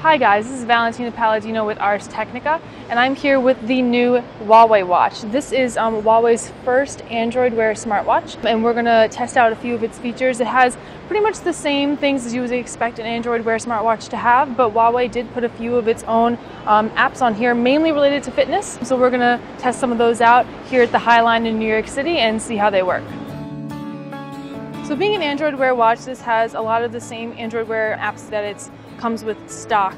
Hi guys, this is Valentina Palladino with Ars Technica, and I'm here with the new Huawei Watch. This is Huawei's first Android Wear smartwatch, and we're going to test out a few of its features. It has pretty much the same things as you would expect an Android Wear smartwatch to have, but Huawei did put a few of its own apps on here, mainly related to fitness. So we're going to test some of those out here at the High Line in New York City and see how they work. So being an Android Wear watch, this has a lot of the same Android Wear apps that it comes with stock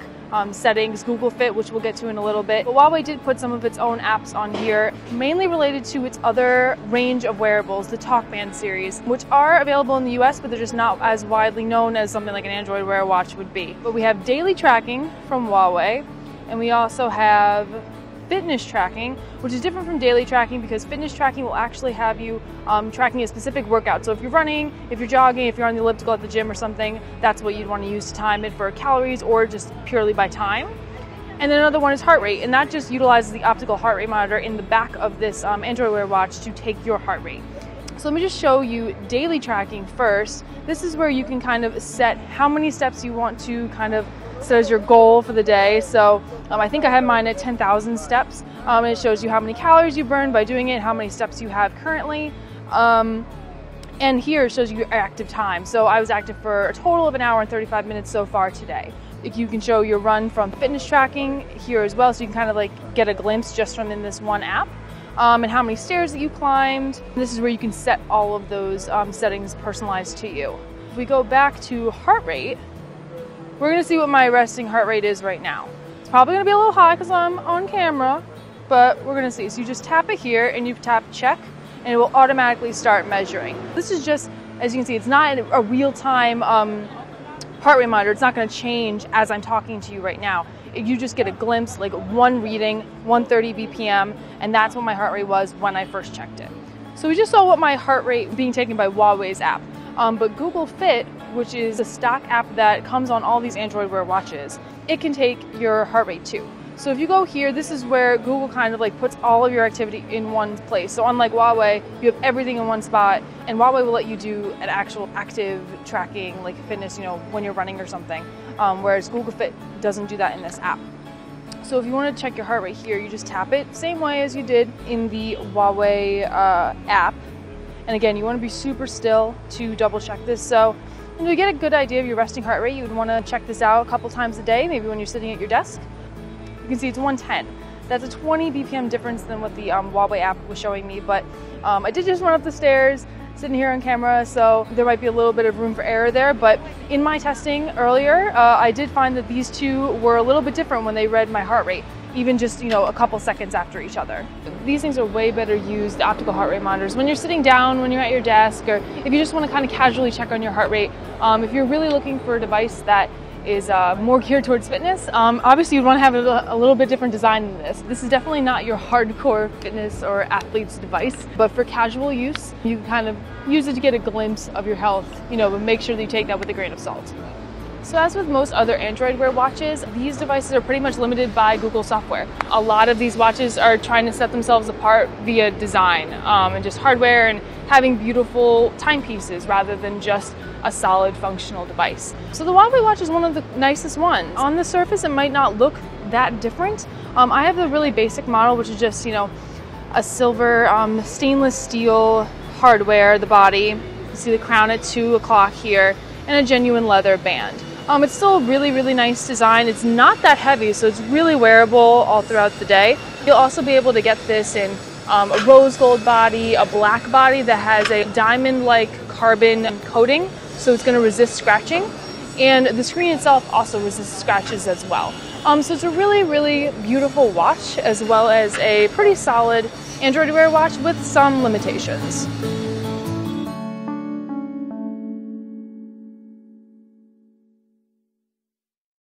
settings, Google Fit, which we'll get to in a little bit. But Huawei did put some of its own apps on here, mainly related to its other range of wearables, the TalkBand series, which are available in the US, but they're just not as widely known as something like an Android Wear watch would be. But we have daily tracking from Huawei, and we also have fitness tracking, which is different from daily tracking because fitness tracking will actually have you tracking a specific workout. So if you're running, if you're jogging, if you're on the elliptical at the gym or something, that's what you'd want to use to time it for calories or just purely by time. And then another one is heart rate, and that just utilizes the optical heart rate monitor in the back of this Android Wear watch to take your heart rate. So let me just show you daily tracking first. This is where you can kind of set how many steps you want to kind of set as your goal for the day. So I think I have mine at 10,000 steps, and it shows you how many calories you burn by doing it, how many steps you have currently. And here it shows you your active time. So I was active for a total of 1 hour and 35 minutes so far today. You can show your run from fitness tracking here as well, so you can kind of like get a glimpse just from in this one app. And how many stairs that you climbed. This is where you can set all of those settings personalized to you. If we go back to heart rate, we're going to see what my resting heart rate is right now. It's probably going to be a little high because I'm on camera, but we're going to see. So you just tap it here and you tap check, and it will automatically start measuring. This is just, as you can see, it's not a real-time heart rate monitor. It's not going to change as I'm talking to you right now. You just get a glimpse, like one reading, 130 BPM, and that's what my heart rate was when I first checked it. So we just saw what my heart rate being taken by Huawei's app. But Google Fit, which is a stock app that comes on all these Android Wear watches, it can take your heart rate too. So if you go here, this is where Google kind of like puts all of your activity in one place. So unlike Huawei, you have everything in one spot, and Huawei will let you do an actual active tracking, like fitness, you know, when you're running or something, whereas Google Fit doesn't do that in this app. So if you want to check your heart rate here, you just tap it, same way as you did in the Huawei app. And again, you want to be super still to double check this. So to get a good idea of your resting heart rate, you would want to check this out a couple times a day, maybe when you're sitting at your desk. You can see it's 110. That's a 20 BPM difference than what the Huawei app was showing me, but I did just run up the stairs, sitting here on camera, so there might be a little bit of room for error there, but in my testing earlier, I did find that these two were a little bit different when they read my heart rate, even just, you know, a couple seconds after each other. These things are way better used, the optical heart rate monitors, when you're sitting down, when you're at your desk, or if you just want to kind of casually check on your heart rate. If you're really looking for a device that is more geared towards fitness, obviously you'd want to have a little bit different design than this. This is definitely not your hardcore fitness or athlete's device, but for casual use, you can kind of use it to get a glimpse of your health, you know, but make sure that you take that with a grain of salt. So as with most other Android Wear watches, these devices are pretty much limited by Google software. A lot of these watches are trying to set themselves apart via design and just hardware and having beautiful timepieces rather than just a solid functional device. So the Huawei watch is one of the nicest ones. On the surface, it might not look that different. I have the really basic model, which is just, you know, a silver stainless steel hardware, the body. You see the crown at 2 o'clock here, and a genuine leather band. It's still a really, really nice design. It's not that heavy, so it's really wearable all throughout the day. You'll also be able to get this in a rose gold body, a black body that has a diamond-like carbon coating, so it's going to resist scratching. And the screen itself also resists scratches as well. So it's a really, really beautiful watch, as well as a pretty solid Android Wear watch with some limitations.